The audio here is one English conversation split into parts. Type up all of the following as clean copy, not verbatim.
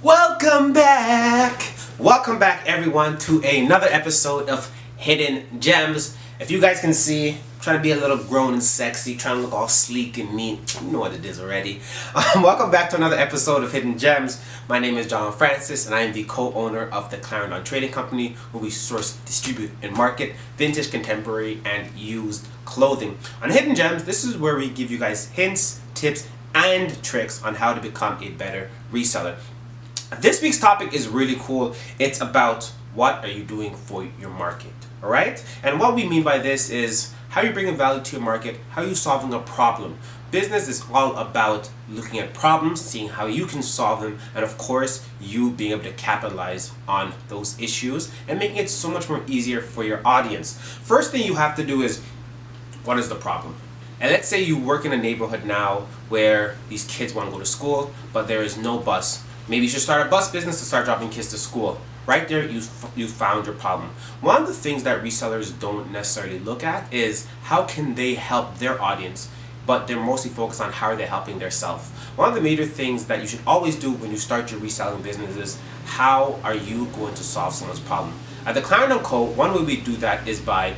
Welcome back! Welcome back everyone to another episode of Hidden Gems. If you guys can see, I'm trying to be a little grown and sexy, trying to look all sleek and neat. You know what it is already. Welcome back to another episode of Hidden Gems. My name is John Francis and I am the co-owner of the Clarendon Trading Company, where we source, distribute, and market vintage, contemporary, and used clothing. On Hidden Gems, this is where we give you guys hints, tips, and tricks on how to become a better reseller. This week's topic is really cool. It's about what are you doing for your market, all right? And what we mean by this is how you're bringing value to your market, how you're solving a problem. Business is all about looking at problems, seeing how you can solve them, and of course, you being able to capitalize on those issues and making it so much more easier for your audience. First thing you have to do is, what is the problem? And let's say you work in a neighborhood now where these kids want to go to school, but there is no bus. Maybe you should start a bus business to start dropping kids to school. Right there, you found your problem. One of the things that resellers don't necessarily look at is how can they help their audience, but they're mostly focused on how are they helping themselves. One of the major things that you should always do when you start your reselling business is how are you going to solve someone's problem. At the Clarendon Co., one way we do that is by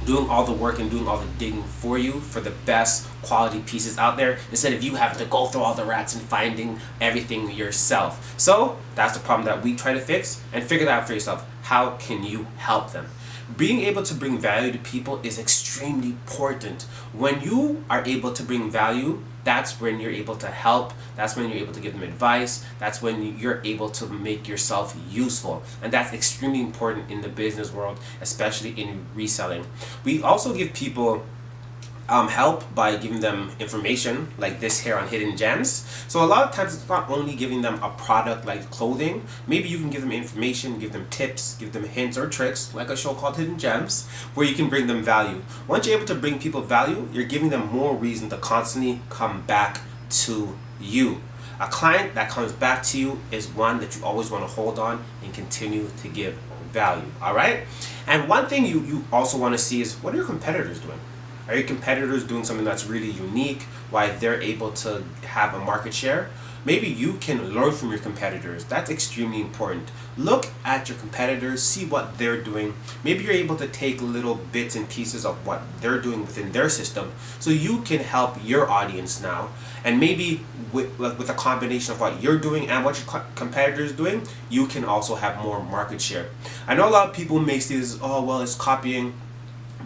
doing all the work and doing all the digging for you for the best quality pieces out there, instead of you having to go through all the rats and finding everything yourself. So that's the problem that we try to fix, and figure that out for yourself. How can you help them? Being able to bring value to people is extremely important. When you are able to bring value, that's when you're able to help, that's when you're able to give them advice, that's when you're able to make yourself useful. And that's extremely important in the business world, especially in reselling. We also give people help by giving them information like this here on Hidden Gems. So a lot of times it's not only giving them a product like clothing. Maybe you can give them information, give them tips, give them hints or tricks like a show called Hidden Gems, where you can bring them value. Once you're able to bring people value, you're giving them more reason to constantly come back to you. A client that comes back to you is one that you always want to hold on and continue to give value, all right? And one thing you also want to see is, what are your competitors doing? Are your competitors doing something that's really unique, why they're able to have a market share? Maybe you can learn from your competitors. That's extremely important. Look at your competitors, see what they're doing. Maybe you're able to take little bits and pieces of what they're doing within their system, so you can help your audience now. And maybe with a combination of what you're doing and what your competitors doing, you can also have more market share. I know a lot of people may see this, oh well, it's copying.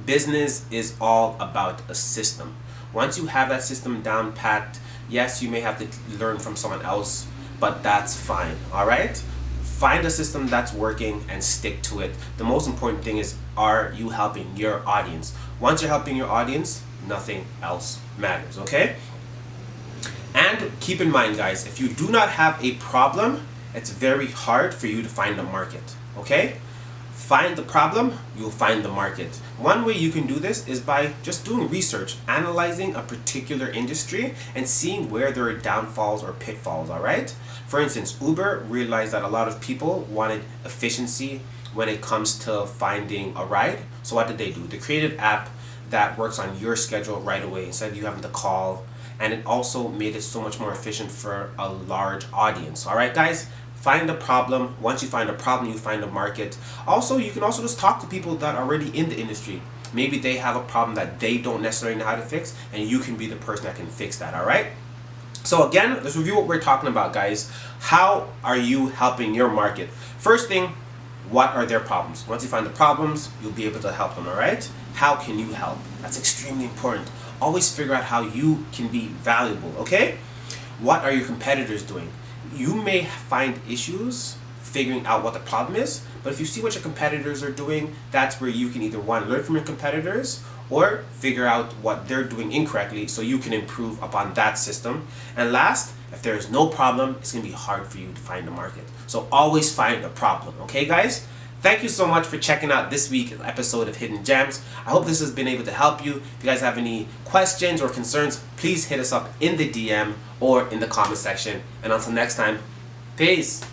Business is all about a system. Once you have that system down packed, yes, you may have to learn from someone else, but that's fine, all right? Find a system that's working and stick to it. The most important thing is, are you helping your audience? Once you're helping your audience, nothing else matters, okay? And keep in mind, guys, if you do not have a problem, it's very hard for you to find a market, okay? Find the problem, you'll find the market. One way you can do this is by just doing research, analyzing a particular industry and seeing where there are downfalls or pitfalls, all right? For instance, Uber realized that a lot of people wanted efficiency when it comes to finding a ride. So what did they do? They created an app that works on your schedule right away instead of you having to call. And it also made it so much more efficient for a large audience, all right, guys? Find a problem. Once you find a problem, you find a market. Also, you can also just talk to people that are already in the industry. Maybe they have a problem that they don't necessarily know how to fix, and you can be the person that can fix that, all right? So again, let's review what we're talking about, guys. How are you helping your market? First thing, what are their problems? Once you find the problems, you'll be able to help them, all right? How can you help? That's extremely important. Always figure out how you can be valuable, okay? What are your competitors doing? You may find issues figuring out what the problem is, but if you see what your competitors are doing, that's where you can either one, learn from your competitors, or figure out what they're doing incorrectly so you can improve upon that system. And last, if there is no problem, it's going to be hard for you to find a market. So always find a problem, okay guys? Thank you so much for checking out this week's episode of Hidden Gems. I hope this has been able to help you. If you guys have any questions or concerns, please hit us up in the DM or in the comment section. And until next time, peace.